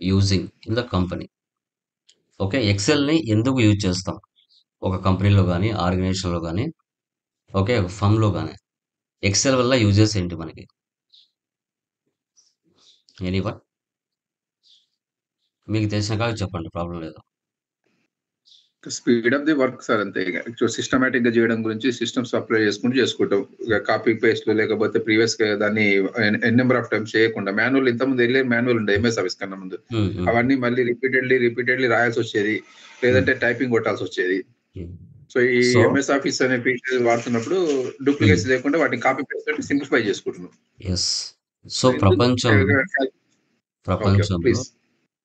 Using in the company. Okay. ఎక్సెల్‌ని ఎందుకు use చేస్తాం? ఒక కంపెనీలో గాని, ఆర్గనైజేషన్‌లో గాని, ఓకే. ఒక ఫర్మ్‌లో గాని. ఎక్సెల్ వల్ల యూజెస్ ఏంటి మనకి? ఎనీవన్? మీకు తెలిసిన కాడికి చెప్పండి. ప్రాబ్లమ్ లేదు. Speed up the work sir అంతే ఇక. సిస్టమాటిక్ గా చేయడం గురించి సిస్టమ్స్ అప్లై చేసుకుంటూ చేసుకుంటాం. ఇక కాపీ పేస్ట్ లేకపోతే ప్రీవియస్ గా దాన్ని ఎన్ నెంబర్ ఆఫ్ టైమ్స్ చేయకుండా మాన్యువల్ ఇంతకుముందు వెళ్ళే మాన్యువల్ ఉండే ఎంఎస్ ఆఫీస్ కన్నా ముందు. హ్మ్. హ్మ్. అవన్నీ మళ్ళీ రిపీటెడ్లీ రాయాల్సి వచ్చేది. హ్మ్. లేదంటే టైపింగ్ కొట్టాల్సి వచ్చేది. హ్మ్. సో ఈ సో ఎంఎస్ ఆఫీస్ అనే ఫీచర్ వాడుతున్నప్పుడు హ్మ్. డూప్లికేట్స్ లేకుండా వాటిని కాపీ పేస్ట్ తోటి సింప్లిఫై చేసుకుంటున్నాం. యెస్. సో, సో ఇందులో ఓకే ప్రపంచంలో ప్లీజ్.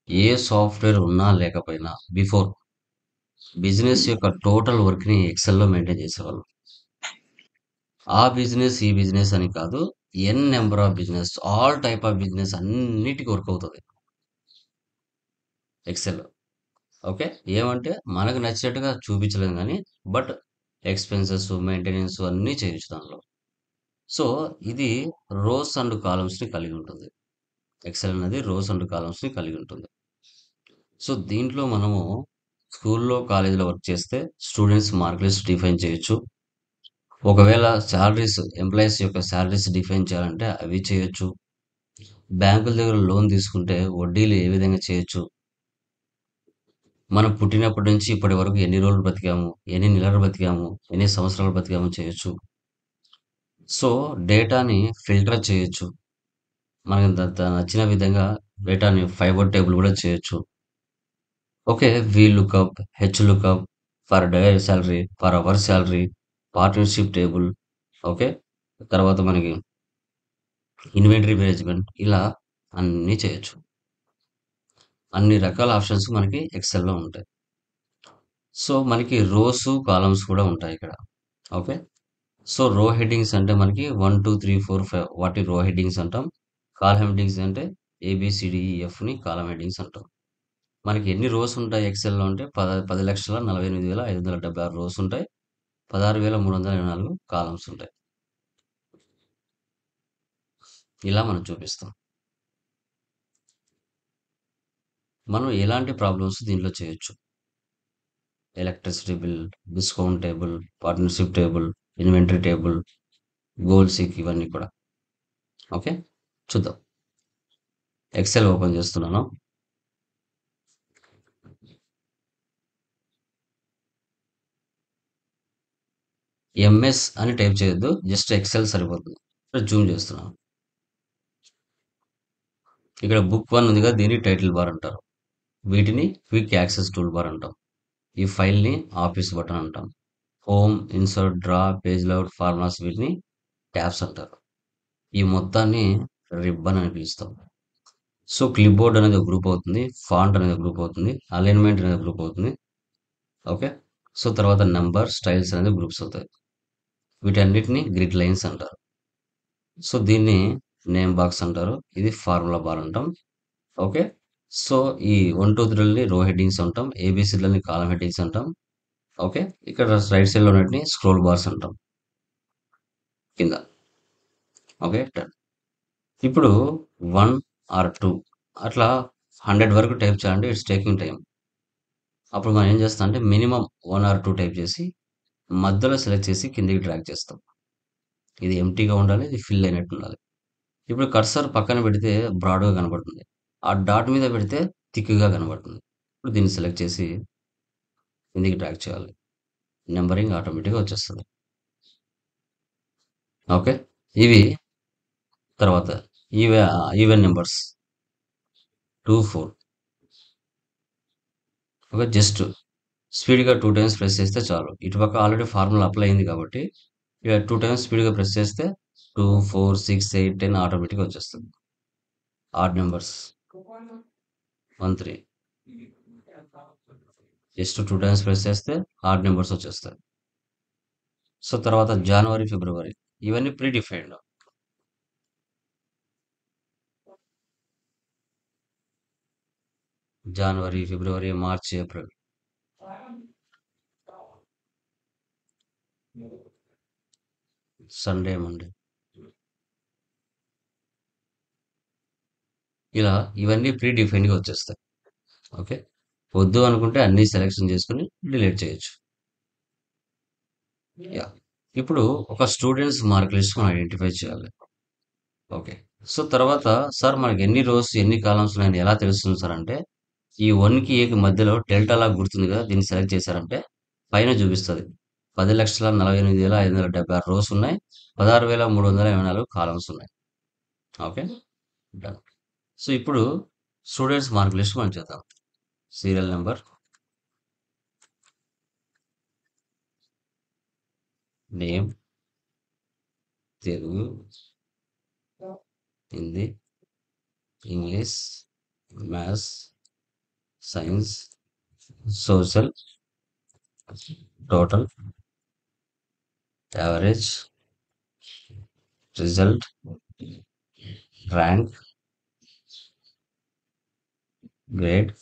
ఏ సాఫ్ట్‌వేర్ ఉన్నా లేకపోయినా బిఫోర్ బిజినెస్ యొక్క టోటల్ వర్క్‌ని ఎక్సెల్‌లో మెయింటైన్ చేసేవాళ్ళు. ఆ బిజినెస్, ఈ బిజినెస్ అని కాదు. N number of business, all type of business అన్నిటికి వర్క్ అవుతది ఎక్సెల్. ఓకే. ఏమంటే మనకు నచ్చినట్టుగా చూపించలేం గానీ, బట్ ఎక్స్‌పెన్సెస్, మెయింటెనెన్స్ అన్నీ చేయొచ్చు దానిలో. సో, ఇది రోస్ అండ్ కాలమ్స్‌ని కలిగి ఉంటుంది. ఎక్సెల్ అనేది రోస్ అండ్ కాలమ్స్‌ని కలిగి ఉంటుంది. సో, దీంట్లో మనము స్కూల్‌లో, కాలేజీలో వర్క్ చేస్తే స్టూడెంట్స్ మార్క్ లిస్ట్ డిఫైన్ చేయొచ్చు. ఒకవేళ సాలరీస్ ఎంప్లాయీస్ యొక్క సాలరీస్ డిఫైన్ చేయాలంటే అవి చేయొచ్చు. బ్యాంకుల దగ్గర లోన్ తీసుకుంటే వడ్డీలు ఏ విధంగా చేయొచ్చు. మనం పుట్టినప్పటి నుంచి ఇప్పటి వరకు ఎన్ని రోజులు బతికాము, ఎన్ని నెలలు బతికాము, ఎన్ని సంవత్సరాలు బతికాము చేయొచ్చు. సో, డేటాని ఫిల్టర్ చేయొచ్చు. మనకి నచ్చిన విధంగా డేటాని పైవట్ టేబుల్ కూడా చేయొచ్చు. Okay. We lookup, H lookup for day salary, for hour salary, partnership table. Okay. తర్వాత మనకి ఇన్వెంటరీ మేనేజ్మెంట్ ఇలా అన్నీ చేయొచ్చు. అన్ని రకాల ఆప్షన్స్ మనకి ఎక్సెల్‌లో ఉంటాయి. సో, మనకి రోస్, కాలమ్స్ కూడా ఉంటాయిక్కడ. ఓకే. సో, రో హెడ్డింగ్స్ అంటే మనకి 1, 2, 3, 4, 5 వాటి రో హెడ్డింగ్స్ అంటాం. కాలమ్ హెడ్డింగ్స్ అంటే ఏబీసీడీఈఎఫ్‌ని కాలమ్ హెడ్డింగ్స్ అంటాం. మనకి ఎన్ని రోస్ ఉంటాయి ఎక్సెల్‌లో అంటే 10,48,576 రోస్ ఉంటాయి. 16,324 కాలమ్స్ ఉంటాయి. ఇలా మనం చూపిస్తాం. మనం ఎలాంటి ప్రాబ్లమ్స్ దీనిలో చేయొచ్చు. Electricity bill, discount table, partnership table, inventory table, goal seek ఇవన్నీ కూడా. ఓకే. చూద్దాం. ఎక్సెల్ ఓపెన్ చేస్తున్నాను. ఎంఎస్ అని టైప్ చేయొద్దు. జస్ట్ ఎక్సెల్ సరిపోతుంది. ఇక్కడ జూమ్ చేస్తున్నాను. ఇక్కడ బుక్ 1 ఉందిగా దీన్ని టైటిల్ బార్ అంటారు. వీటిని క్విక్ యాక్సెస్ టూల్ బార్ అంటాం. ఈ ఫైల్‌ని ఆఫీస్ బటన్ అంటాం. Home, insert, draw, page layout, formulas వీటిని ట్యాబ్స్ అంటారు. ఈ మొత్తాన్ని రిబ్బన్ అని పిలుస్తాం. సో, క్లిప్‌బోర్డ్ అనేది ఒక గ్రూప్ అవుతుంది. ఫాంట్ అనేది ఒక గ్రూప్ అవుతుంది. అలైన్‌మెంట్ అనేది ఒక గ్రూప్ అవుతుంది. ఓకే. సో, తర్వాత నంబర్, స్టైల్స్ అనేది గ్రూప్స్ అవుతాయి. వీటన్నిటిని గ్రిడ్ లైన్స్ అంటారు. సో, దీన్ని నేమ్ బాక్స్ అంటారు. ఇది ఫార్ములా బార్ అంటాం. ఓకే. సో, ఈ 1, 2, 3లని రో హెడ్డింగ్స్ అంటాం. ఏబీసీలని కాలమ్ హెడ్డింగ్స్ అంటాం. ఓకే. ఇక్కడ రైట్ సైడ్‌లో ఉన్నటిని స్క్రోల్ బార్స్ అంటాం కింద. ఓకే. డన్. ఇప్పుడు 1 ఆర్ 2 అట్లా 100 వరకు టైప్ చేయాలంటే ఇట్స్ టేకింగ్ టైమ్. అప్పుడు మనం ఏం చేస్తాం అంటే మినిమమ్ 1 ఆర్ 2 టైప్ చేసి మధ్యలో సెలెక్ట్ చేసి కిందకి డ్రాగ్ చేస్తాం. ఇది ఎంప్టీగా ఉండాలి. ఇది ఫిల్ అయినట్టు ఉండాలి. ఇప్పుడు కర్సర్ పక్కన పెడితే బ్రాడ్‌గా కనబడుతుంది. ఆ డాట్ మీద పెడితే థిక్‌గా కనబడుతుంది. ఇప్పుడు దీన్ని సెలెక్ట్ చేసి కిందకి డ్రాగ్ చేయాలి. నంబరింగ్ ఆటోమేటిక్‌గా వచ్చేస్తది. ఓకే. ఇవి తర్వాత ఈవెన్ నంబర్స్ 2, 4 ఓకే. జస్ట్ స్పీడ్‌గా 2 టైమ్స్ ప్రెస్ చేస్తే చాలు. ఇటుపక్క ఆల్రెడీ ఫార్ములా అప్లై అయింది కాబట్టి ఇక 2 టైమ్స్ స్పీడ్‌గా ప్రెస్ చేస్తే 2, 4, 6, 8, 10 ఆటోమేటిక్‌గా వచ్చేస్తుంది. Add numbers 1, 3 just 2 times press చేస్తే ఆడ్ నంబర్స్ వచ్చేస్తాయి. సో, తర్వాత జనవరి, ఫిబ్రవరి ఇవన్నీ ప్రీ డిఫైన్డ్. జనవరి, ఫిబ్రవరి, మార్చ్, ఏప్రిల్. Sunday, Monday. ఇలా ఇవన్నీ ప్రీ డిఫైన్డ్‌గా వచ్చేస్తాయి. ఓకే. వద్దు అనుకుంటే అన్నీ సెలెక్షన్ చేసుకొని డిలీట్ చేయొచ్చు. యాహ్! ఇప్పుడు ఒక స్టూడెంట్స్ మార్క్ లిస్ట్ మనం ఐడెంటిఫై చేయాలి. ఓకే. సో, తర్వాత సార్ మనకి ఎన్ని రోస్, ఎన్ని కాలమ్స్ ఉన్నాయని ఎలా తెలుస్తుంది సార్ అంటే, ఈ 1కి, ఏకి మధ్యలో డెల్టా లాగా గుర్తుంది కదా! దీన్ని సెలెక్ట్ చేశారంటే పైన చూపిస్తది. 10,48,576 రోస్ ఉన్నాయి. 16,384 కాలమ్స్ ఉన్నాయి. ఓకే. డన్. సో, ఇప్పుడు స్టూడెంట్స్ మార్క్ లిస్ట్ మనం చేద్దాం. Serial number, name, Telugu, Hindi, English, maths, science, social, total, average, result, rank, grade,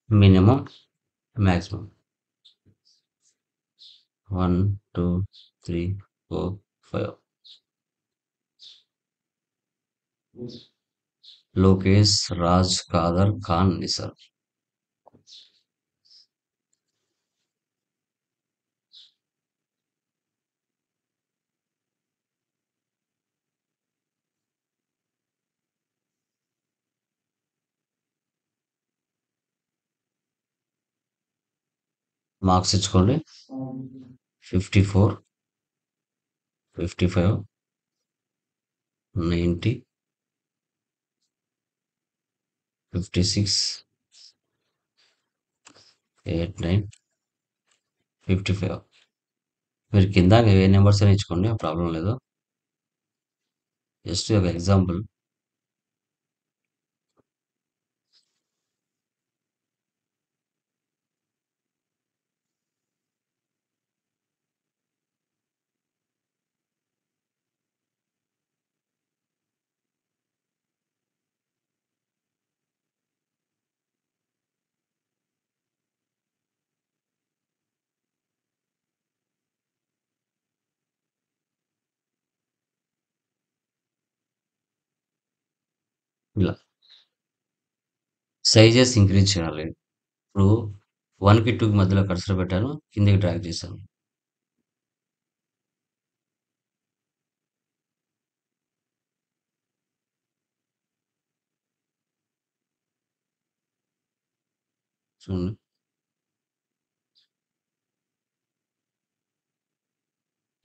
minimum, maximum. 1, 2, 3, 4, 5. Lokesh, Raj, Khader, Khan, Nisar. Marks ఇచ్చుకోండి. 54, 55, 90, 56, 89, 55. మీరు కింద ఏ నెంబర్స్ అయినా ఇచ్చుకోండి, ప్రాబ్లం లేదు. జస్ట్ ఒక ఎగ్జాంపుల్. ఇలా సైజెస్ ఇంక్రీజ్ చేయాలి. ఇప్పుడు 1కి 2కి మధ్యలో కర్సర్ పెట్టాను, కిందకి డ్రాగ్ చేశాను. చూడండి.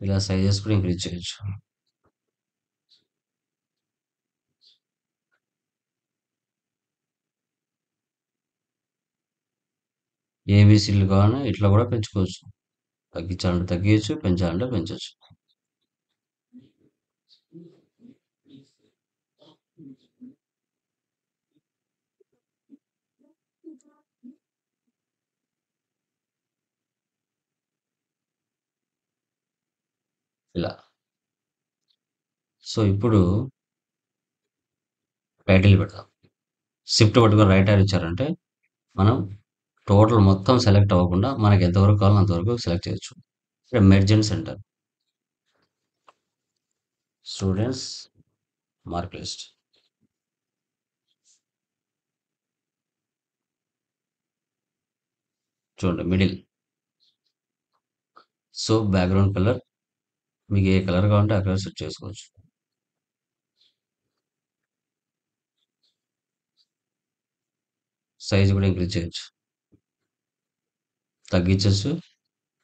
ఇలా సైజెస్ కూడా ఇంక్రీజ్ చేయొచ్చు. ఏబీసీలు కావాలని ఇట్లా కూడా పెంచుకోవచ్చు. తగ్గించాలంటే తగ్గించచ్చు, పెంచాలంటే పెంచొచ్చు. ఇలా. సో, ఇప్పుడు టైటిల్ పెడదాం. షిఫ్ట్ పట్టుకొని రైట్ ఆర్ ఇచ్చారంటే మనం టోటల్ మొత్తం సెలెక్ట్ అవ్వకుండా మనకి ఎంతవరకు కావాలో అంతవరకు సెలెక్ట్ చేయొచ్చు. ఇక్కడ merge and centre, students mark list. చూడండి మిడిల్. సో, బ్యాక్గ్రౌండ్ కలర్ మీకు ఏ కలర్ కావాలంటే ఆ కలర్ సెట్ చేసుకోవచ్చు. సైజ్ కూడా ఇంక్రీజ్ చేయొచ్చు, తగ్గించొచ్చు,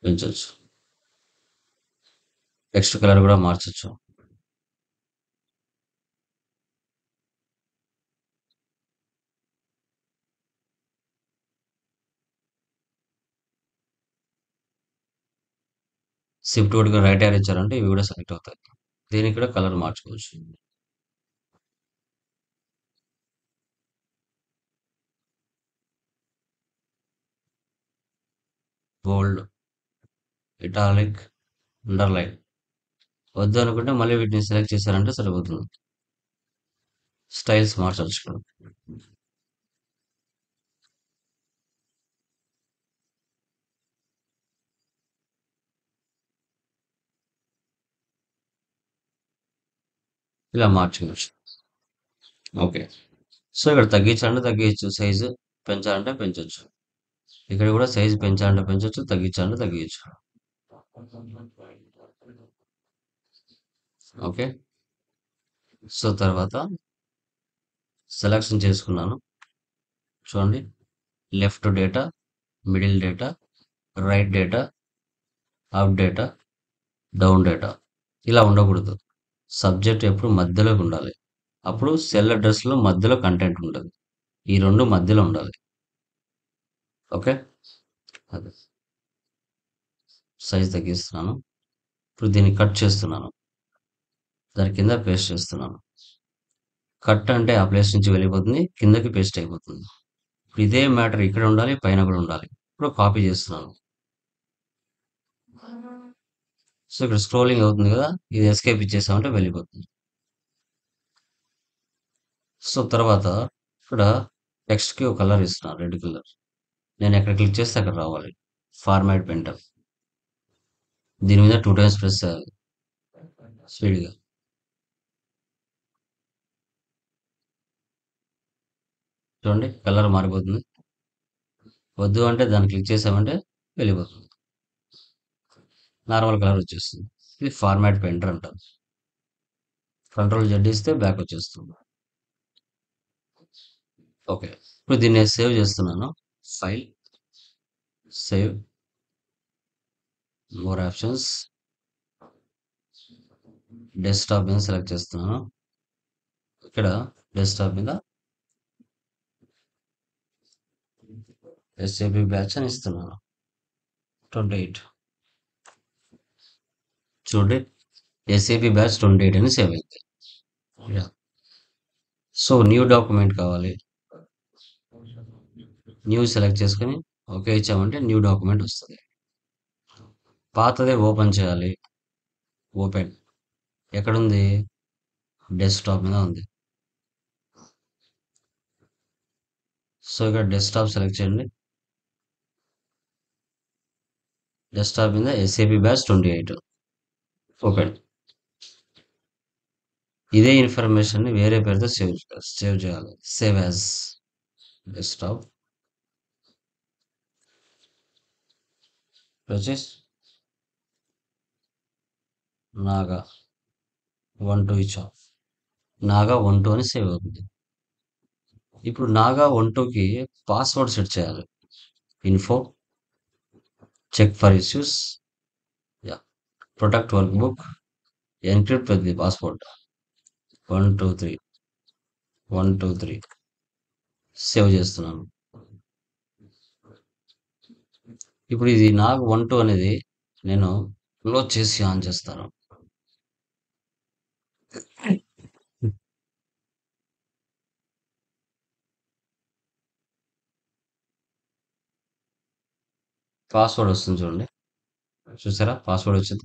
పెంచొచ్చు. టెక్స్ట్ కలర్ కూడా మార్చొచ్చు. షిఫ్ట్ పట్టుకొని రైట్ ఆర్ ఇచ్చారంటే ఇవి కూడా సెలెక్ట్ అవుతాయి. దీనికి కూడా కలర్ మార్చుకోవచ్చు. బోల్డ్, ఇటాలిక్, అండర్లైన్. వద్దు అనుకుంటే మళ్ళీ వీటిని సెలెక్ట్ చేశారంటే సరిపోతుంది. స్టైల్స్ మార్చొచ్చు కూడా. ఇలా మార్చుకోవచ్చు. ఓకే. సో ఇక్కడ తగ్గించాలంటే తగ్గించచ్చు సైజు, పెంచాలంటే పెంచొచ్చు. ఇక్కడ కూడా సైజు పెంచాలంటే పెంచొచ్చు, తగ్గించాలంటే తగ్గించచ్చు. ఓకే. సో తర్వాత సెలక్షన్ చేసుకున్నాను. చూడండి, left data, middle data, right data, up data, down data. ఇలా ఉండకూడదు. సబ్జెక్ట్ ఎప్పుడు మధ్యలోకి ఉండాలి. అప్పుడు సెల్ అడ్రస్లో మధ్యలో కంటెంట్ ఉంటుంది. ఈ రెండు మధ్యలో ఉండాలి. ఓకే. అదే సైజ్ తగ్గిస్తున్నాను. ఇప్పుడు దీన్ని కట్ చేస్తున్నాను. దాని కింద పేస్ట్ చేస్తున్నాను. కట్ అంటే ఆ ప్లేస్ నుంచి వెళ్ళిపోతుంది, కిందకి పేస్ట్ అయిపోతుంది. ఇప్పుడు ఇదే మ్యాటర్ ఇక్కడ ఉండాలి, పైన కూడా ఉండాలి. ఇప్పుడు కాపీ చేస్తున్నాను. సో ఇక్కడ స్క్రోలింగ్ అవుతుంది కదా, ఇది ఎస్కేప్ ఇచ్చేసామంటే వెళ్ళిపోతుంది. సో తర్వాత ఇక్కడ టెక్స్ట్కి ఒక కలర్ ఇస్తున్నాను, రెడ్ కలర్. నేను ఎక్కడ క్లిక్ చేస్తే అక్కడ రావాలి. Format painter. దీని మీద 2 టైమ్స్ ప్రెస్ చేయాలి స్పీడ్గా. చూడండి, కలర్ మారిపోతుంది. వద్దు అంటే దాన్ని క్లిక్ చేసామంటే వెళ్ళిపోతుంది. నార్మల్ కలర్ వచ్చేస్తుంది. ఇది ఫార్మాట్ పెయింటర్ అంటారు. కంట్రోల్ జెడ్ ఇస్తే బ్యాక్ వచ్చేస్తుంది. ఓకే. ఇప్పుడు దీన్ని సేవ్ చేస్తున్నాను. File, save, more options, desktop మీద సెలెక్ట్ చేస్తున్నాను. ఇక్కడ డెస్క్టాప్ మీద ఎస్ఏపి బ్యాచ్ అని ఇస్తున్నాను. 28. చూడండి, ఎస్ఏపి బ్యాచ్ 28 అని సేవ్ అయింది. ఇలా. సో న్యూ డాక్యుమెంట్ కావాలి. న్యూ సెలెక్ట్ చేసుకొని ఓకే ఇచ్చామంటే న్యూ డాక్యుమెంట్ వస్తుంది. పాతదే ఓపెన్ చేయాలి. ఓపెన్ ఎక్కడుంది? డెస్క్టాప్ మీద ఉంది. సో ఇక్కడ డెస్క్టాప్ సెలెక్ట్ చేయండి. డెస్క్టాప్ మీద ఎస్ఏపి బ్యాచ్ 28 ఓపెన్. ఇదే ఇన్ఫర్మేషన్ ని వేరే పేరుతో సేవ్ చేయాలి. సేవ్ యాజ్ డెస్క్టాప్ వచ్చేసి నాగా 12 ఇచ్చాం. నాగా 12 అని సేవ్ అవుతుంది. ఇప్పుడు నాగా 12కి పాస్వర్డ్ సెట్ చేయాలి. Info, check for issues, yeah, protect workbook, encrypt with the password 123 123 save చేస్తున్నాను. ఇప్పుడు ఇది నాగ్ 12 అనేది నేను క్లోజ్ చేసి ఆన్ చేస్తాను. పాస్వర్డ్ వస్తుంది చూడండి. చూసారా, పాస్వర్డ్ వచ్చింది.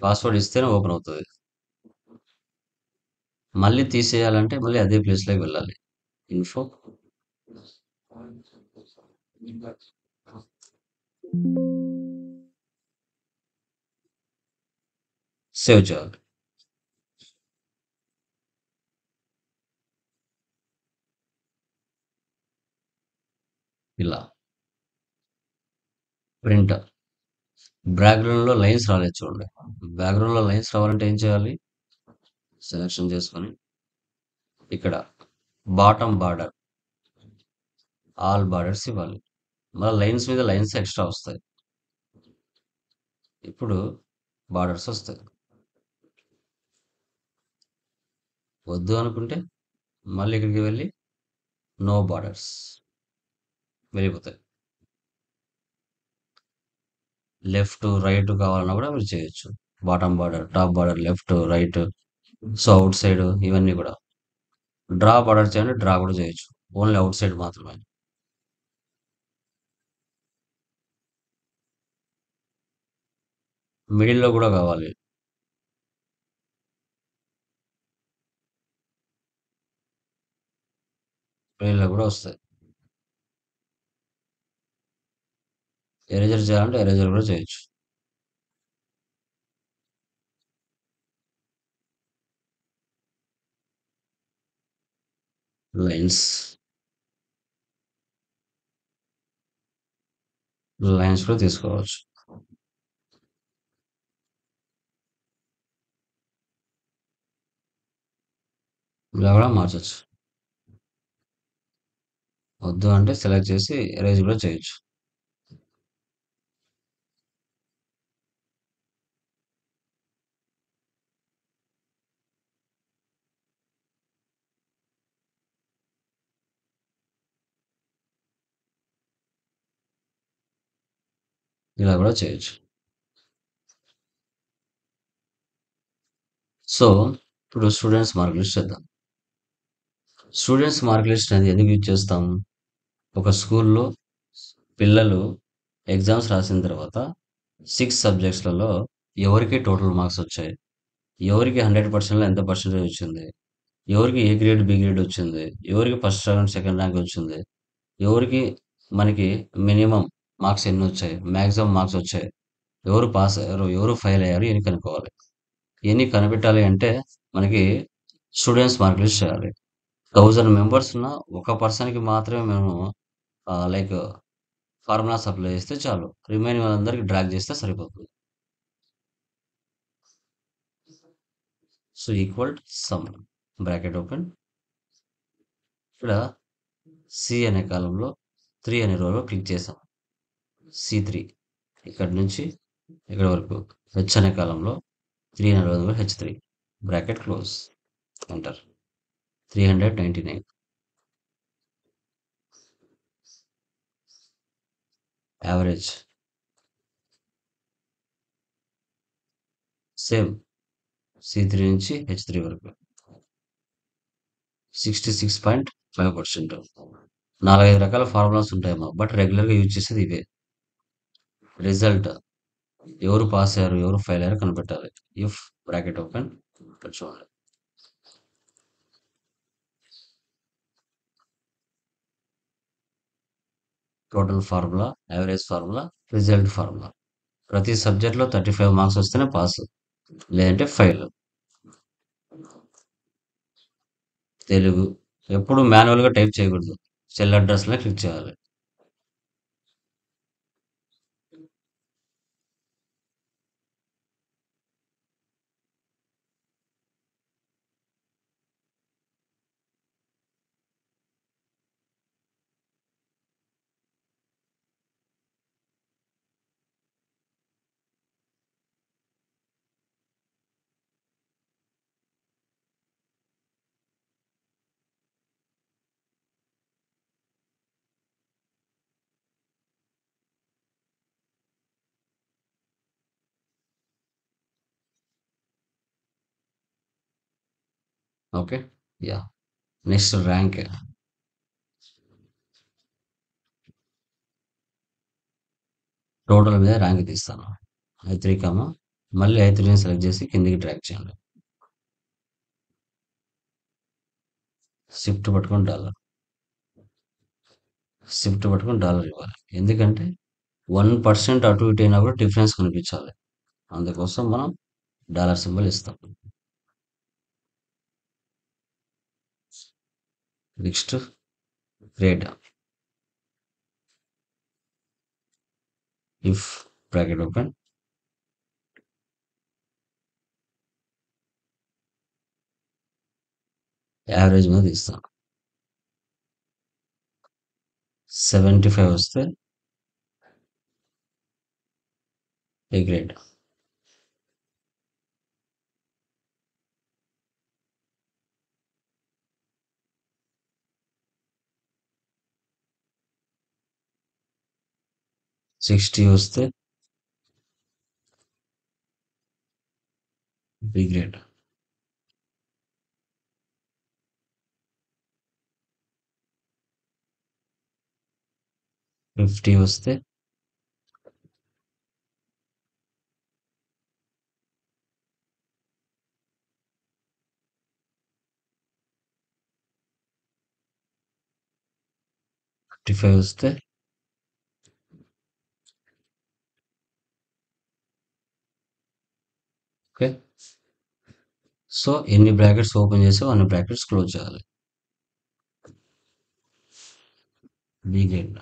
పాస్వర్డ్ ఇస్తేనే ఓపెన్ అవుతుంది. మళ్ళీ తీసేయాలంటే మళ్ళీ అదే ప్లేస్లోకి వెళ్ళాలి. ఇన్ఫో, సేవ్ చేయాలి. ఇలా ప్రింట్. బ్యాక్గ్రౌండ్ లో లైన్స్ రాలేదు చూడండి. బ్యాక్గ్రౌండ్ లో లైన్స్ రావాలంటే ఏం చేయాలి? సెలెక్షన్ చేసుకొని ఇక్కడ బాటమ్ బార్డర్, ఆల్ బార్డర్స్ ఇవ్వాలి. మళ్ళీ లైన్స్ మీద లైన్స్ ఎక్స్ట్రా వస్తాయి. ఇప్పుడు బార్డర్స్ వస్తాయి. వద్దు అనుకుంటే మళ్ళీ ఇక్కడికి వెళ్ళి నో బార్డర్స్ వెళ్ళిపోతాయి. లెఫ్ట్ రైట్ కావాలన్నా కూడా మీరు చేయొచ్చు. Bottom border, top border, left right, so out side ఇవన్నీ కూడా. డ్రా బార్డర్ చేయండి, డ్రా కూడా చేయొచ్చు. ఓన్లీ అవుట్ సైడ్ మాత్రమే. మిడిల్లో కూడా కావాలి. మిడిల్లో కూడా వస్తాయి. ఎరేజర్ చేయాలంటే ఎరేజర్ కూడా చేయొచ్చు. . లైన్స్. లైన్స్ కూడా తీసుకోవచ్చు. ఇలా కూడా మార్చొచ్చు. వద్దు అంటే సెలెక్ట్ చేసి ఎరేజ్ కూడా చేయొచ్చు. ఇలా కూడా చేయొచ్చు. సో ఇప్పుడు స్టూడెంట్స్ మార్క్ లిస్ట్ చేద్దాం. స్టూడెంట్స్ మార్క్ లిస్ట్ అనేది ఎందుకు యూజ్ చేస్తాం? ఒక స్కూల్లో పిల్లలు ఎగ్జామ్స్ రాసిన తర్వాత 6 సబ్జెక్ట్స్‌లలో ఎవరికి టోటల్ మార్క్స్ వచ్చాయి? ఎవరికి 100%లో ఎంత పర్సెంటేజ్ వచ్చింది? ఎవరికి ఏ గ్రేడ్, బి గ్రేడ్ వచ్చింది? ఎవరికి ఫస్ట్ ర్యాంక్, సెకండ్ ర్యాంక్ వచ్చింది? ఎవరికి మనకి మినిమమ్ మార్క్స్ ఎన్నొచ్చాయి? మాక్సిమం మార్క్స్ వచ్చాయి? ఎవరు పాస్ అయ్యారు? ఎవరు ఫెయిల్ అయ్యారు? ఇవన్నీ కనుక్కోవాలి. ఇవన్నీ కనిపెట్టాలి అంటే మనకి స్టూడెంట్స్ మార్క్ లిస్ట్ చేయాలి. 1000 మెంబర్స్ ఉన్న ఒక పర్సన్‌కి మాత్రమే మేము లైక్ ఫార్ములాస్ అప్లై చేస్తే చాలు. రిమైనింగ్ వాళ్ళందరికి డ్రాగ్ చేస్తే సరిపోతుంది. So, equal some bracket open. ఇక్కడ సి అనే కాలంలో 3 అనే రోలో క్లిక్ చేసాం. C3 ఇక్కడి నుంచి ఇక్కడి వరకు హెచ్ అనే కాలంలో 3 అనే రో హెచ్3 bracket close enter 399 average same C3 నుంచి హెచ్3 వరకు 66.5%. 4-5 రకాల ఫార్ములాస్ ఉంటాయమ్మా, బట్ రెగ్యులర్గా యూజ్ చేసేది ఇవే. రిజల్ట్ ఎవరు పాస్ అయ్యారు, ఎవరు ఫెయిల్ అయ్యారు కనిపెట్టాలి. ఇఫ్ బ్రాకెట్ ఓపెన్ ఇక్కడ చూడండి. Total formula, average formula, result formula. ప్రతి సబ్జెక్ట్లో 35 మార్క్స్ వస్తేనే పాస్, లేదంటే ఫెయిల్. తెలుగు ఎప్పుడు మాన్యువల్గా టైప్ చేయకూడదు, సెల్ అడ్రస్లో క్లిక్ చేయాలి. Okay, yeah. Next rank. Total మీద ర్యాంక్ తీస్తాను. I3 మళ్ళీ I3ని సెలెక్ట్ చేసి కిందికి డ్రాగ్ చేయండి. షిఫ్ట్ పట్టుకొని డాలర్, షిఫ్ట్ పట్టుకొని డాలర్ ఇవ్వాలి. ఎందుకంటే 1% అటు ఇటు అయినా కూడా డిఫరెన్స్ కనిపించాలి. అందుకోసం మనం డాలర్ సింబల్ ఇస్తాం. Next grade. If bracket open, average మీద తీస్తాను. 75 వస్తే ఏ గ్రేడ్. 60 వస్తే బి గ్రేడ్. 50 వస్తే 55 వస్తే ఓకే. సో ఎన్ని బ్రాకెట్స్ ఓపెన్ చేసావు అన్ని బ్రాకెట్స్ క్లోజ్ చేయాలి. B grade.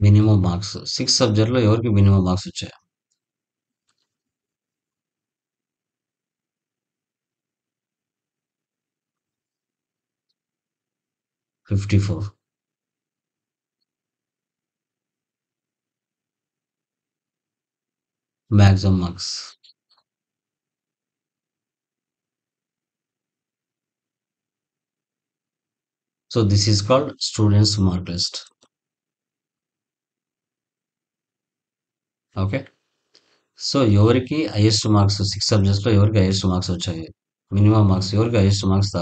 మినిమం మార్క్స్ 6 సబ్జెక్టులో ఎవరికి మినిమం మార్క్స్ వచ్చాయి? 54 maximum marks. So this is called students mark list. Okay. So ఎవరికి హైయెస్ట్ మార్క్స్ 6 సబ్జెక్ట్స్‌లో ఎవరికి హైయెస్ట్ మార్క్స్ వచ్చాయి? మినిమమ్ మార్క్స్ ఎవరికి హైయెస్ట్ మార్క్స్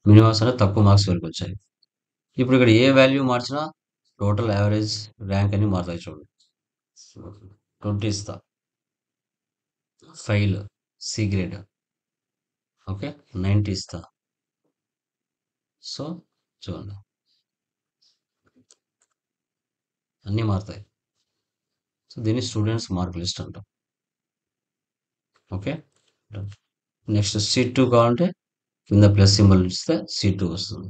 మినిమమ్స్ అంటే తక్కువ మార్క్స్ ఎవరికి వచ్చాయి? ఇప్పుడు ఇక్కడ ఏ వాల్యూ మార్చినా టోటల్ యావరేజ్ ర్యాంక్ అని మారుతాయి చూడండి. 20 ఇస్తా. Fail C grade. ఓకే. 90 ఇస్తా. సో చూడండి అన్నీ మారుతాయి. సో దీన్ని స్టూడెంట్స్ మార్క్ లిస్ట్ అంటాం. ఓకే. నెక్స్ట్ సీట్ 2 కావాలంటే కింద ప్లస్ సింబల్ ఇస్తే సీట్ 2 వస్తుంది.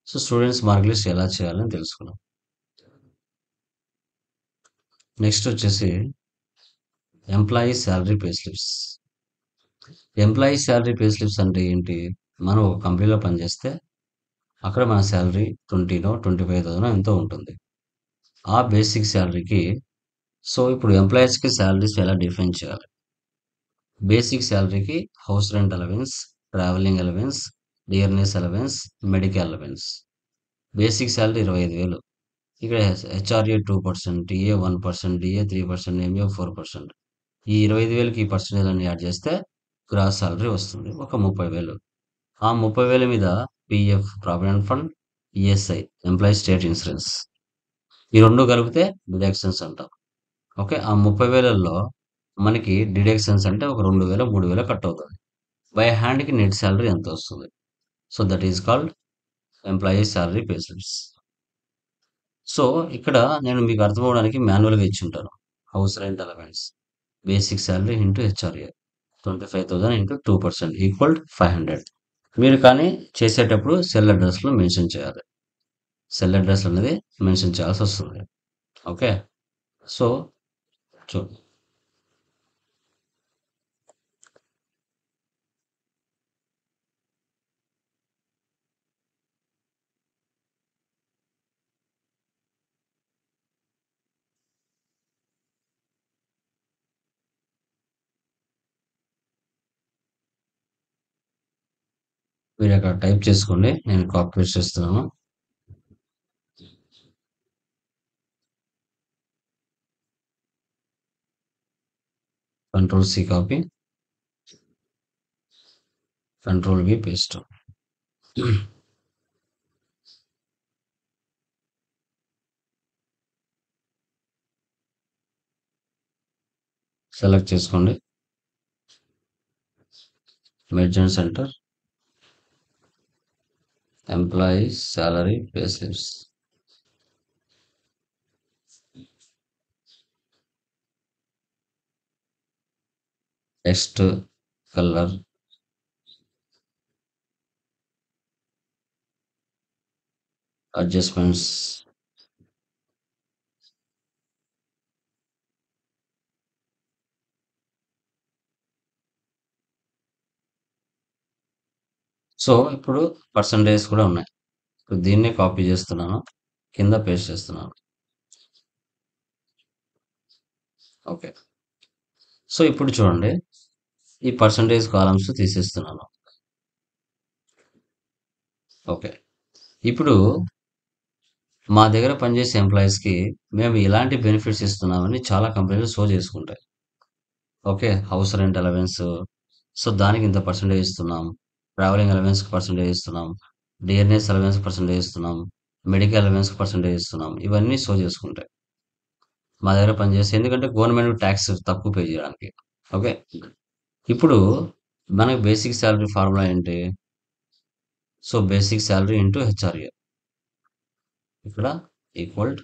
సో స్టూడెంట్స్ మార్క్ లిస్ట్ ఎలా చేయాలని తెలుసుకున్నాం. నెక్స్ట్ వచ్చేసి employee salary pay slips. Employee salary pay slips అంటే ఏంటి? మనం ఒక కంపెనీలో పనిచేస్తే అక్కడ మన శాలరీ 20నో 25,000 ఎంతో ఉంటుంది. ఆ బేసిక్ శాలరీకి సో ఇప్పుడు ఎంప్లాయీస్కి శాలరీస్ ఎలా డిఫైన్ చేయాలి? బేసిక్ శాలరీకి house rent allowance, travelling allowance, dearness allowance, medical allowance. Basic salary 25,000. ఇక్కడ హెచ్ఆర్ఏ 2%, టీఏ 1%, డిఏ 3%, ఎంఏ 4%. ఈ 25,000కి ఈ పర్సెంటేజ్ అన్ని యాడ్ చేస్తే గ్రాస్ సాలరీ వస్తుంది ఒక 30,000. ఆ 30,000 మీద PF provident fund, ESI employee state insurance ఈ రెండు కలిపితే డిడక్షన్స్ అంటాం. ఓకే. ఆ 30,000లో మనకి డిడక్షన్స్ అంటే ఒక 2,000 3,000 కట్ అవుతుంది. బై హ్యాండ్కి నెట్ శాలరీ ఎంత వస్తుంది? So that is called employee salary pay slips. So ఇక్కడ నేను మీకు అర్థం అవడానికి మాన్యువల్గా ఇచ్చి ఉంటాను. House rent allowance basic salary into HRA 25,000 into 2% equal 500. మీరు కానీ చేసేటప్పుడు సెల్ అడ్రస్లో మెన్షన్ చేయాలి. సెల్ అడ్రస్ అనేది మెన్షన్ చేయాల్సి వస్తుంది. ఓకే. సో చూ మీరు అక్కడ టైప్ చేసుకోండి. నేను కాపీ పేస్ట్ చేస్తున్నాను. Control C copy, control V paste. Select చేసుకోండి. Merge and center employee salary pay slips. Text colour adjustments so ఇప్పుడు పర్సంటేజ్ కూడా ఉన్నాయి. ఇప్పుడు దీన్నే కాపీ చేస్తున్నాను, కింద పేస్ట్ చేస్తున్నాను. ఓకే. సో ఇప్పుడు చూడండి ఈ పర్సంటేజ్ కాలమ్స్ తీసేస్తున్నాను. ఓకే. ఇప్పుడు మా దగ్గర పనిచేసే ఎంప్లాయీస్కి మేము ఇలాంటి బెనిఫిట్స్ ఇస్తున్నామని చాలా కంపెనీలు షో చేసుకుంటాయి. Okay. House rent allowance so దానికి ఇంత పర్సంటేజ్ ఇస్తున్నాం. ట్రావెలింగ్ అలవెన్స్కి పర్సంటేజ్ ఇస్తున్నాం. డియర్నెస్ అలవెన్స్ పర్సంటేజ్ ఇస్తున్నాం. మెడికల్ అలవెన్స్ పర్సంటేజ్ ఇస్తున్నాం. ఇవన్నీ షో చేసుకుంటాయి మా దగ్గర పనిచేస్తే, ఎందుకంటే గవర్నమెంట్ ట్యాక్స్ తక్కువ పే చేయడానికి. ఓకే. ఇప్పుడు మనకి బేసిక్ శాలరీ ఫార్ములా ఏంటి? So basic salary into HRA ఇక్కడ ఈక్వల్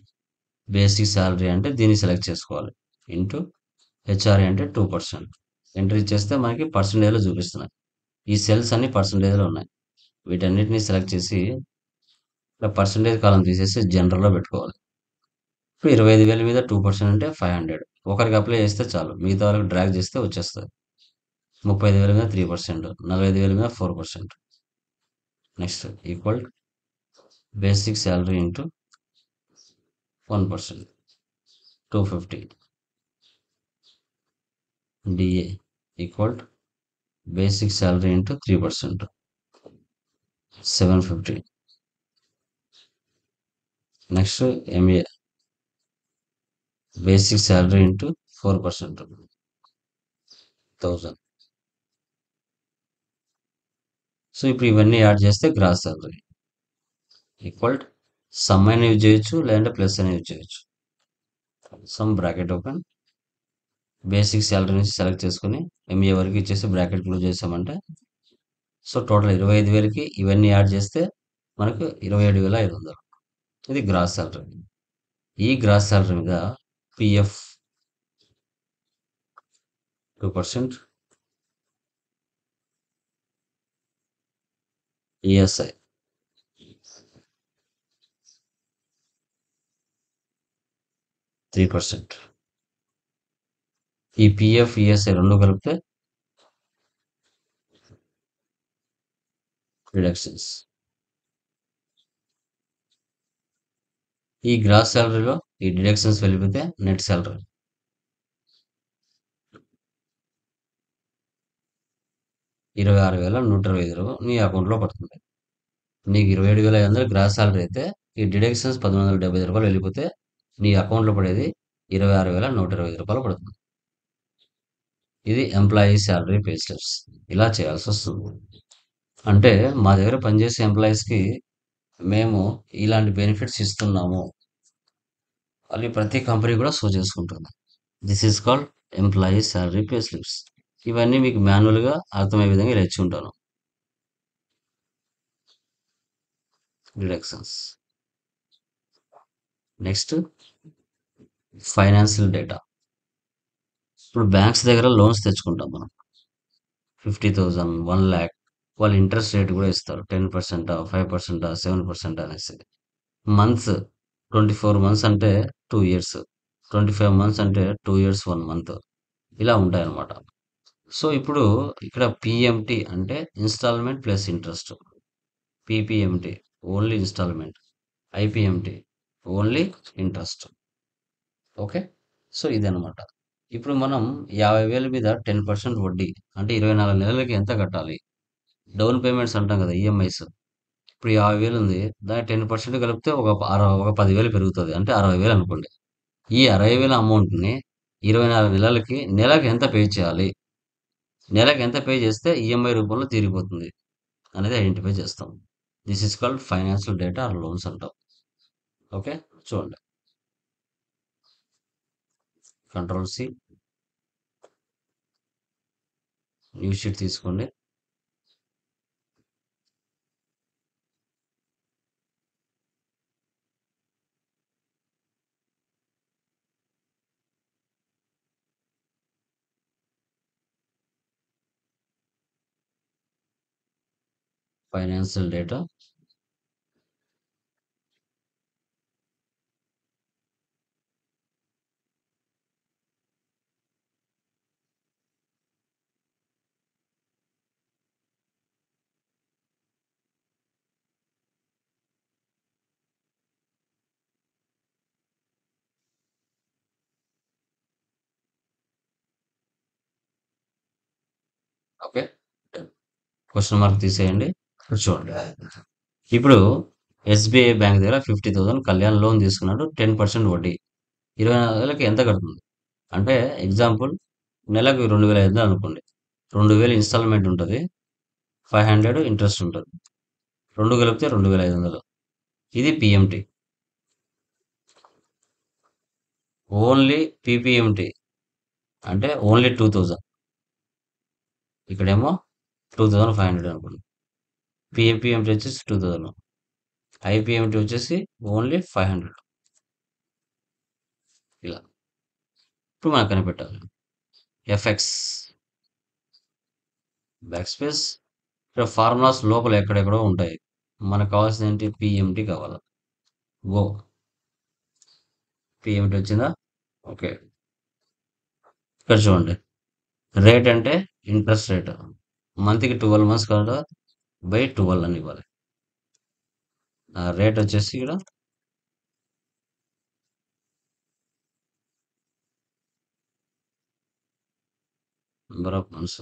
బేసిక్ శాలరీ అంటే దీన్ని సెలెక్ట్ చేసుకోవాలి ఇంటూ హెచ్ఆర్ఏ అంటే 2%. ఎంటర్ ఇచ్చేస్తే మనకి పర్సెంటేజ్లో చూపిస్తున్నాయి. ఈ సెల్స్ అన్ని పర్సెంటేజ్లో ఉన్నాయి. వీటన్నిటిని సెలెక్ట్ చేసి ఇలా పర్సెంటేజ్ కాలం తీసేసి జనరల్‌లో పెట్టుకోవాలి. ఇప్పుడు 25,000 మీద 2% అంటే 500. ఒకరికి అప్లై చేస్తే చాలు. మిగతా వాళ్ళకి డ్రాగ్ చేస్తే వచ్చేస్తది. 35,000 మీద 3%, 45,000 మీద 4%. Next equal basic salary into 1%, 250. DA equal basic salary into 3%, 750. Next MA basic salary into 4%, 1000. So ఇప్పుడు ఇవన్నీ యాడ్ చేస్తే గ్రాస్ సాలరీ ఈక్వల్ సమ్ అయినా యూజ్ చేయొచ్చు, లేదంటే ప్లస్ అయినా యూజ్ చేయొచ్చు. Sum bracket open, basic salary నుంచి సెలెక్ట్ చేసుకుని ఎంఏ వరకు ఇచ్చేసి బ్రాకెట్ క్లోజ్ చేసామంటే సో టోటల్ 25,000కి ఇవన్నీ యాడ్ చేస్తే మనకు 27,500. ఇది గ్రాస్ సాలరీ. ఈ గ్రాస్ సాలరీ మీద పిఎఫ్ 2%, ఈఎస్ఐ 3%. ఈ పిఎఫ్ ఈఎస్ఐ రెండు కలిపితే డిడక్షన్స్. ఈ గ్రాస్ సాలరీలో ఈ డిడక్షన్స్ వెళ్ళిపోతే నెట్ సాలరీ 26,125 నీ అకౌంట్లో పడుతుంది. నీకు 27,500 గ్రాస్ సాలరీ అయితే ఈ డిడక్షన్స్ 1,175 వెళ్ళిపోతే నీ అకౌంట్లో పడేది 26,125 పడుతుంది. ఇది ఎంప్లాయీ శాలరీ పే స్లిప్స్. ఇలా చేయాల్సి వస్తుంది. అంటే మా దగ్గర పనిచేసే ఎంప్లాయీస్కి మేము ఇలాంటి బెనిఫిట్స్ ఇస్తున్నాము అని ప్రతి కంపెనీ కూడా షో చేసుకుంటుంది. This is called employee salary pay slips. ఇవన్నీ మీకు మాన్యువల్గా అర్థమయ్యే విధంగా ఇలా ఇచ్చి ఉంటాను. డిడక్షన్స్. Next financial data. ఇప్పుడు బ్యాంక్స్ దగ్గర లోన్స్ తెచ్చుకుంటాం మనం. 50,000, 1,00,000 వాళ్ళు ఇంట్రెస్ట్ రేట్ కూడా ఇస్తారు. 10%, 5%, 7% అనేసి. మంత్స్ 24 మంత్స్ అంటే 2 ఇయర్స్, 25 మంత్స్ అంటే 2 ఇయర్స్ 1 మంత్ ఇలా ఉంటాయన్నమాట. సో ఇప్పుడు ఇక్కడ పిఎంటి అంటే instalment plus interest, PPMT only instalment, IPMT only interest. Okay, so ఇదనమాట. ఇప్పుడు మనం 50,000 మీద 10% వడ్డీ అంటే 24 నెలలకి ఎంత కట్టాలి? డౌన్ పేమెంట్స్ అంటాం కదా, ఈఎంఐస్. ఇప్పుడు 50,000 ఉంది, దాని 10% కలిపితే ఒక 10,000 పెరుగుతుంది అంటే 60,000 అనుకోండి. ఈ 60,000 అమౌంట్ని 24 నెలలకి నెలకి ఎంత పే చేయాలి, నెలకి ఎంత పే చేస్తే ఈఎంఐ రూపంలో తీరిపోతుంది అనేది ఐడెంటిఫై చేస్తాం. This is called financial data or loans అంటాం. ఓకే, చూడండి. కంట్రోల్ సి, న్యూ షీట్ తీసుకోండి. Financial data, okay. Question mark తీసేయండి. ఇప్పుడు చూడండి. ఇప్పుడు ఎస్బీఐ బ్యాంక్ దగ్గర 50,000 కళ్యాణ్ లోన్ తీసుకున్నాడు, 10% వడ్డీ. 24 నెలలకి ఎంత కడుతుంది అంటే ఎగ్జాంపుల్ నెలకు 2,500 అనుకోండి. 2,000 ఇన్స్టాల్మెంట్ ఉంటుంది, 500 ఇంట్రెస్ట్ ఉంటుంది. రెండు కలిపితే 2,500. ఇది పిఎంటి. ఓన్లీ పిపిఎంటి అంటే ఓన్లీ 2,000. ఇక్కడేమో 2,500 అనుకోండి. పిఎంటి వచ్చేసి 2,000, ఐపిఎంటి వచ్చేసి ఓన్లీ 500. ఇలా ఇప్పుడు మనం కనిపెట్టాలి. FX backspace. ఇక్కడ ఫార్ములాస్ లోపల ఎక్కడెక్కడో ఉంటాయి. మనకు కావాల్సింది ఏంటి? పిఎంటి కావాలి. గో. పిఎంటి వచ్చిందా? ఓకే. ఇక్కడ చూడండి. రేట్ అంటే ఇంట్రెస్ట్ రేట్. మంత్కి 12 మంత్స్ కదా, బై 12 అని ఇవ్వాలి. ఆ రేట్ వచ్చేసి ఇక్కడ number of months,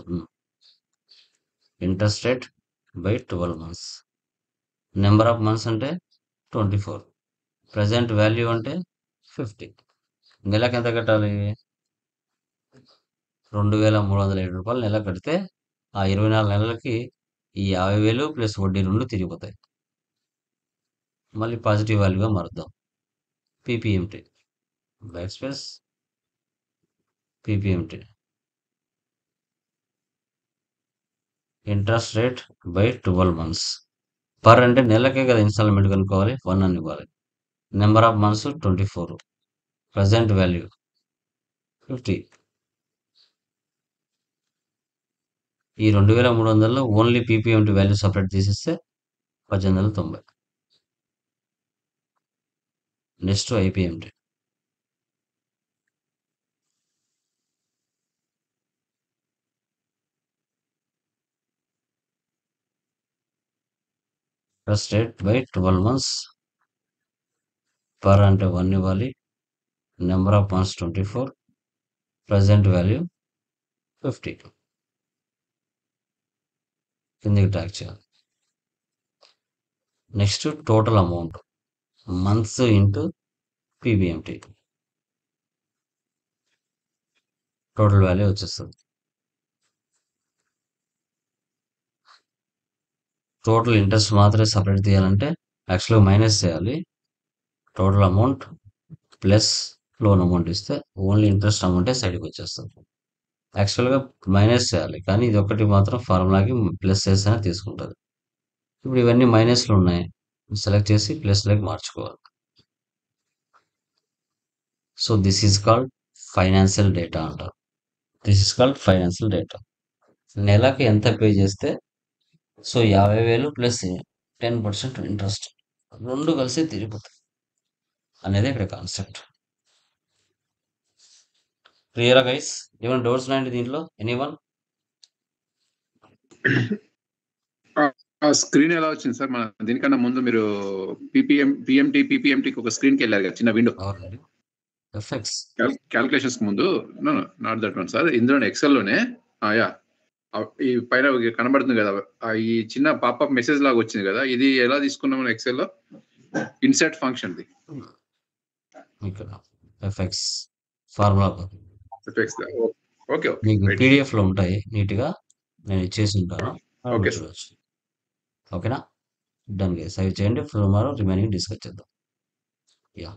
interest rate by 12 months. Number of months అంటే 24. ప్రజెంట్ వాల్యూ అంటే 50. నెలకు ఎంత కట్టాలి? 2,307 నెల కడితే ఆ 24 నెలలకి ఈ 50,000 ప్లస్ వడ్డీ రెండు తిరిగిపోతాయి. మళ్ళీ పాజిటివ్ వాల్యూగా మారుద్దాం. PPMT back space PPMT interest rate by 12 months. Per అంటే నెలకే కదా ఇన్స్టాల్మెంట్ కనుక్కోవాలి, 1 అని ఇవ్వాలి. Number of months 24. Present value 50. ఈ 2,300లో ఓన్లీ పీపీఎంటీ వాల్యూ సపరేట్ తీసేస్తే 1890. Next IPMT. Interest rate by 12 months. Per అంటే 1 ఇవ్వాలి. Number of months 24. Present value 50. కిందికి ట్రాక్ చేయాలి. Next total amount months into PBMT. Total value వచ్చేస్తుంది. టోటల్ ఇంట్రెస్ట్ మాత్రమే separate తీయాలంటే యాక్చువల్గా మైనస్ చేయాలి. Total amount plus loan amount ఇస్తే ఓన్లీ ఇంట్రెస్ట్ అమౌంటే సైడ్కి వచ్చేస్తుంది. యాక్చువల్గా మైనస్ చేయాలి, కానీ ఇది ఒకటి మాత్రం ఫార్ములాకి ప్లస్ చేస్తేనే తీసుకుంటుంది. ఇప్పుడు ఇవన్నీ మైనస్లు ఉన్నాయి, సెలెక్ట్ చేసి ప్లస్లోకి మార్చుకోవాలి. So this is called financial data అంటారు. This is called financial data. నెలకి ఎంత పే చేస్తే, సో 50,000 ప్లస్ 10% ఇంట్రెస్ట్ రెండు కలిసి తిరిగిపోతాయి అనేది ఇక్కడ కాన్సెప్ట్. క్లియరా గైస్? ఏమైనా డౌట్స్ ఉన్నాయండి దీంట్లో? ఎనీవన్? ఆ స్క్రీన్ ఎలా వచ్చింది సార్? మన దీనికన్నా ముందు మీరు పిఎంటీకి ఒక స్క్రీన్కి వెళ్ళారు కదా, చిన్న విండో. అవునండి. ఎఫెక్ట్స్ క్యాల్కులేషన్స్ ముందు నాట్ దట్ వన్ సార్. ఇందులో ఎక్సెల్లోనే యా ఈ పైన కనబడుతుంది కదా, ఈ చిన్న పాపప్ మెసేజ్ లాగా వచ్చింది కదా, ఇది ఎలా తీసుకున్నాం మనం ఎక్సెల్లో? ఇన్సర్ట్ ఫంక్షన్ ది ఇక్కడ effects formula effects. Okay okay, మీకు పీడిఎఫ్ లో ఉంటాయి నీట్ గా, నేను ఇచ్చేసి ఉంటాను, ఓకే చూడవచ్చు. ఓకేనా? డన్ గా సేవ్ చేయండి. టుమారో రిమైనింగ్ డిస్కస్ చేద్దాం. యా.